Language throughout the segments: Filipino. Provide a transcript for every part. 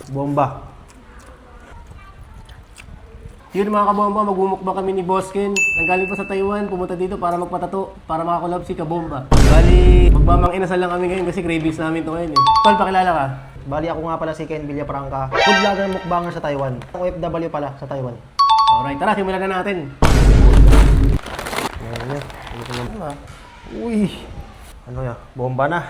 Bomba. Yun mga kabomba, magmumukbang kami ni Boss Ken. Nanggaling pa sa Taiwan, pumunta dito para magpatato, para makakolab si Kabomba. Bali, magmamang inasal lang kami ngayon kasi cravings namin to ngayon eh. Tol, pakilala ka? Bali ako nga pala si Ken Villafranca. Food vlogger mukbanger sa Taiwan. OFW pala sa Taiwan. Alright, tara, simulan na natin. Uy! Ano ya? Bomba na.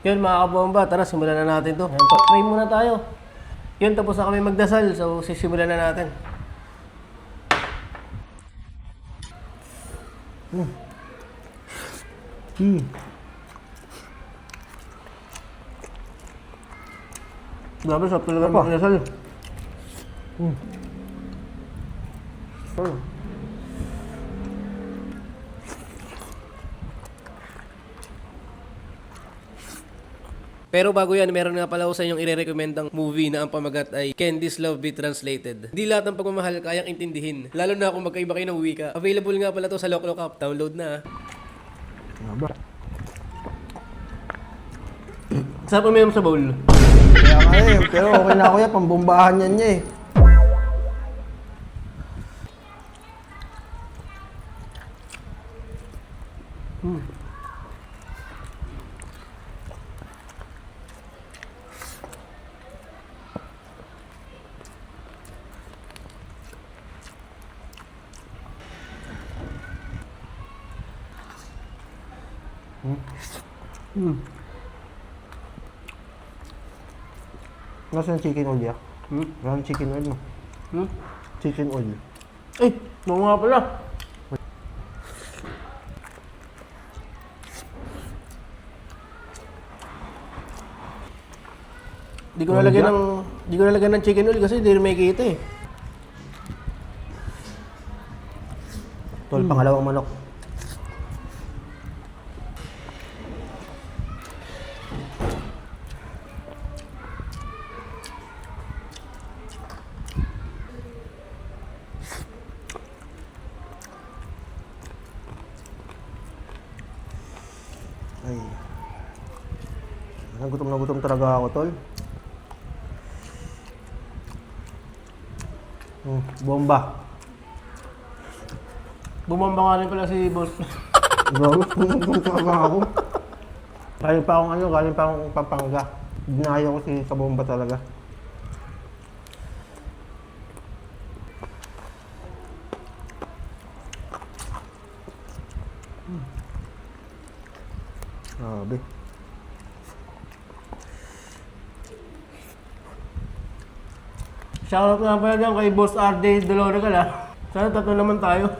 Yun mga kabomba, tara, simulan na natin to. Try muna tayo. Yun, tapos na kami magdasal, so sisimulan na natin. Grabe, sarap talaga magdasal. Pero bago yan, meron nga pala ako sa inyong ire-recommendang movie na ang pamagat ay Candy's Love Be Translated. Hindi lahat ng pagmamahal kayang intindihin, lalo na kung magkaiba kayo ng wika. Available nga pala to sa Lock App. Download na. Sarap uminom sa bowl. Kaya nga eh, pero okay na ako yan. Pambombahan yan niya eh. Nasaan yung chicken oil ya? Nasaan chicken oil mo? Chicken oil. Ay, nung nga pala. Di ko nalagyan ng chicken oil kasi hindi rin may kita eh. Tol, pangalawang manok. Ay. Nagutom na gutom talaga ako, tol. Bomba. Bumamba nga rin pala si Boss. Bro, nagutom talaga ako. Galing pa akong Pampanga. Dinayo ko si Kabomba talaga. Grabe. Shoutout nga pala dyan kay Boss RJ Dolorical ah. Sana tatlo naman tayo.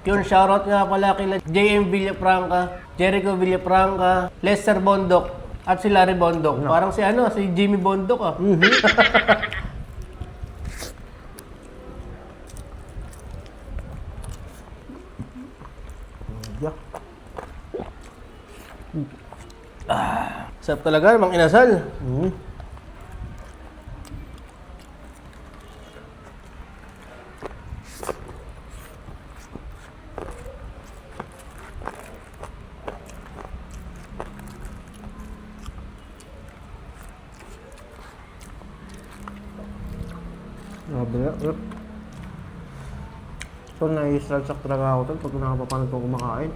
Yun, shoutout nga pala kila JM Villafranca, Jericho Villafranca, Lester Bondok, at si Larry Bondok. Parang si Jimmy Bondok ah. Sarap talaga, mang inasal. Grabe na. So, nai-strike talaga ako tol pag nakapapanood ko kumakain.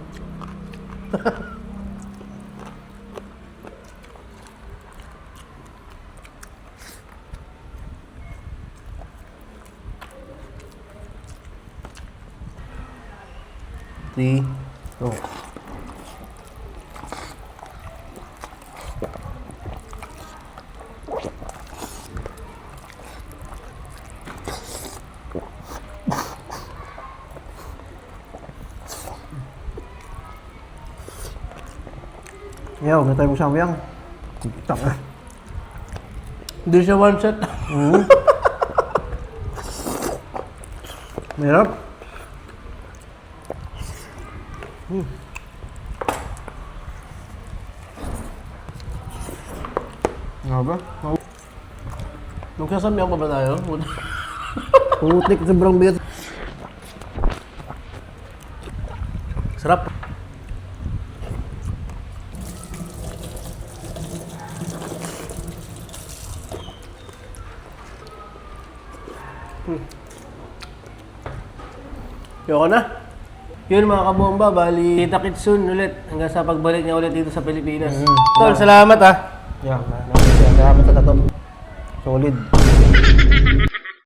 Three. Oh. Yaw, may tayo magsama yan. Tanga. Hindi siya one shot. Mahirap. Nga ba? Magsasamyang pa ba tayo? Putik, sobrang bigat. Sarap. Yoko na. Yun mga kabomba, bali kita-kits soon ulit hanggang sa pagbalik niya ulit dito sa Pilipinas. Tol, salamat ah. Yan, salamat sa tato. Solid.